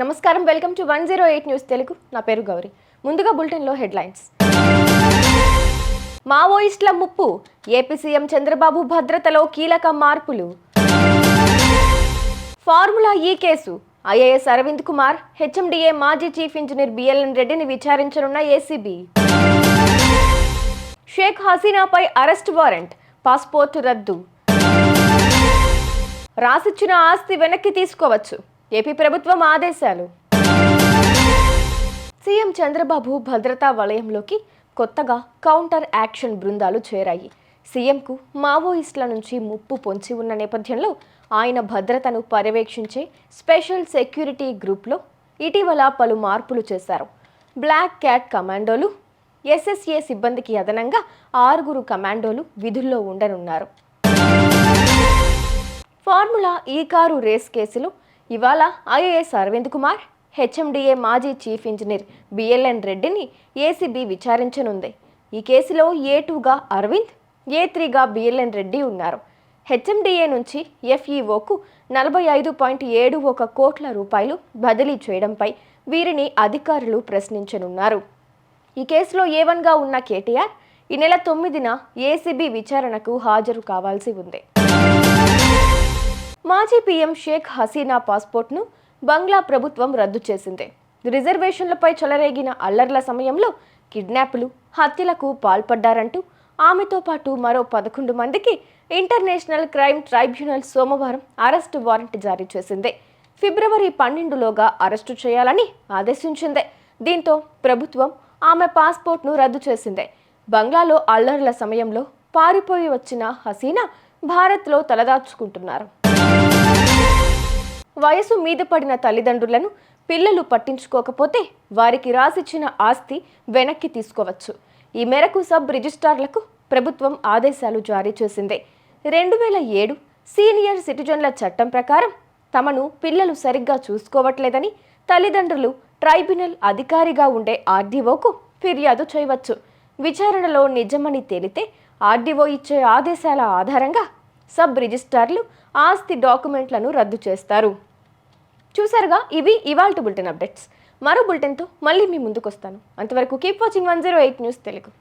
నమస్కారం, welcome to 108 news Telugu. నా పేరు గౌరీ. ముందుగా బులెటిన్లో హెడ్లైన్స్. మావోయిస్టుల ముప్పు, ఏపీ సీఎం చంద్రబాబు భద్రతలో కీలక మార్పులు. Formula E case, IAS Aravind Kumar, HMDA మాజీ చీఫ్ ఇంజనీర్ బిఎల్ఎన్ రెడ్డిని విచారించనున్న ఏసీబీ. షేక్ హసీనాపై అరెస్ట్ వారెంట్, పాస్పోర్ట్ రద్దు. రాసిచ్చిన ఆస్తి వెనక్కి తీసుకోవచ్చు, ఏపీ ప్రభుత్వం ఆదేశాలు. సీఎం చంద్రబాబు భద్రతా వలయంలోకి కొత్తగా కౌంటర్ యాక్షన్ బృందాలు చేరాయి. సీఎంకు మావోయిస్టుల నుంచి ముప్పు పొంచి ఉన్న నేపథ్యంలో ఆయన భద్రతను పర్యవేక్షించే స్పెషల్ సెక్యూరిటీ గ్రూప్లో ఇటీవల పలు మార్పులు చేశారు. బ్లాక్ క్యాట్ కమాండోలు, ఎస్ఎస్ఏ సిబ్బందికి అదనంగా 6 కమాండోలు విధుల్లో ఉండనున్నారు. ఫార్ములా ఈ కారు రేస్ కేసులో ఇవాళ ఐఏఎస్ అరవింద్ కుమార్, హెచ్ఎండిఏ మాజీ చీఫ్ ఇంజనీర్ బిఎల్ఎన్ రెడ్డిని ఏసీబీ విచారించనుంది. ఈ కేసులో A2గా అరవింద్, A3గా బిఎల్ఎన్ రెడ్డి ఉన్నారు. హెచ్ఎండిఏ నుంచి ఎఫ్ఈఓకు 45.71 కోట్ల రూపాయలు బదిలీ చేయడంపై వీరిని అధికారులు ప్రశ్నించనున్నారు. ఈ కేసులో A1గా ఉన్న కేటీఆర్ ఈ నెల 9న ఏసీబీ విచారణకు హాజరు కావాల్సి ఉంది. మాజీ పీఎం షేక్ హసీనా పాస్పోర్ట్ను బంగ్లా ప్రభుత్వం రద్దు చేసింది. రిజర్వేషన్లపై చెలరేగిన అల్లర్ల సమయంలో కిడ్నాప్లు, హత్యలకు పాల్పడ్డారంటూ ఆమెతో పాటు మరో 11 మందికి ఇంటర్నేషనల్ క్రైమ్ ట్రైబ్యునల్ సోమవారం అరెస్టు వారెంట్ జారీ చేసింది. ఫిబ్రవరి 12లోగా అరెస్టు చేయాలని ఆదేశించింది. దీంతో ప్రభుత్వం ఆమె పాస్పోర్ట్ను రద్దు చేసింది. బంగ్లాలో అల్లర్ల సమయంలో పారిపోయి వచ్చిన హసీనా భారత్లో తలదాచుకుంటున్నారు. వయసు మీద పడిన తల్లిదండ్రులను పిల్లలు పట్టించుకోకపోతే వారికి రాసిచ్చిన ఆస్తి వెనక్కి తీసుకోవచ్చు. ఈ మేరకు సబ్ రిజిస్ట్రార్లకు ప్రభుత్వం ఆదేశాలు జారీ చేసింది. 2007 సీనియర్ సిటిజన్ల చట్టం ప్రకారం తమను పిల్లలు సరిగ్గా చూసుకోవట్లేదని తల్లిదండ్రులు ట్రైబ్యునల్ అధికారిగా ఉండే ఆర్డీఓకు ఫిర్యాదు చేయవచ్చు. విచారణలో నిజమని తేలితే ఆర్డీఓ ఇచ్చే ఆదేశాల ఆధారంగా సబ్ రిజిస్ట్రార్లు ఆస్తి డాక్యుమెంట్లను రద్దు చేస్తారు. చూసారుగా, ఇవి ఇవాల్టి బులెటిన్ అప్డేట్స్. మరో బులెటిన్తో మళ్ళీ మీ ముందుకు వస్తాను. అంతవరకు కీప్ వాచింగ్ 108 న్యూస్ తెలుగు.